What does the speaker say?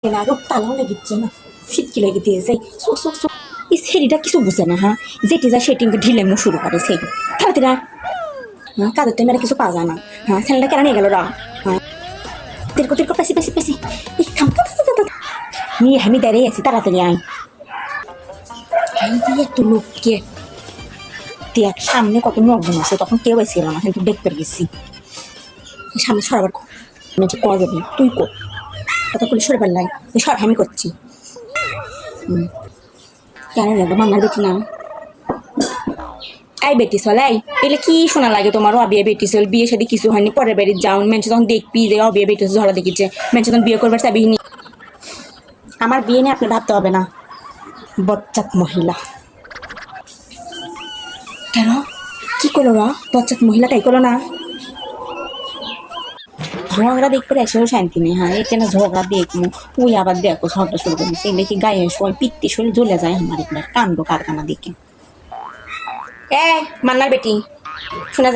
এনারও তালাও লেগেছে না ছিটকি লেগে দিয়েছে সুক সুক সুক এই সেরিটা কিছু বুঝে না হ্যাঁ যেটি যায় সেটিংকে ঢিলেমো শুরু করে সেই তাড়াতাড়ি হ্যাঁ কাজের টাইমে আর কিছু পাওয়া যায় না হ্যাঁ ছেলেটা কেন নিয়ে গেল রা হ্যাঁ তিরকো তিরকো পেছি পেছি পেছি এই থাম নিয়ে আমি দাঁড়িয়ে আছি তাড়াতাড়ি আয় এই দিয়ে এত লোককে দেখ সামনে কত লোকজন আছে তখন কেউ এসেছিল না কিন্তু দেখতে গেছি সামনে সরাবার আমি ঠিক করা যাবি তুই কর কথা বলে সরে পারলাই সর আমি করছি কেন লাগবে মান্নার বেটি না এই বেটি চল এই এলে কি শোনা লাগে তোমারও অবিয়ে বেটি চল বিয়ে সাথে কিছু হয়নি পরের বাড়ি যাও মেনছে তখন দেখবি যে অবিয়ে বেটি ঝড়া দেখিছে মেনছে তখন বিয়ে করবার চাবি নি আমার বিয়ে নিয়ে আপনার ভাবতে হবে না বচ্চাত মহিলা কেন কি করলো না বচ্চাত মহিলা তাই করলো না ঝগড়া দেখতে এসেও শান্তি নেই হ্যাঁ এখানে ঝগড়া দেখবো ওই আবার দেখো ঝগড়া শুরু করেছে দেখি গায়ে সবাই পিত্তি শরীর জ্বলে যায় আমার একবার কাণ্ড কারখানা দেখে এ মান্নার বেটি শোনা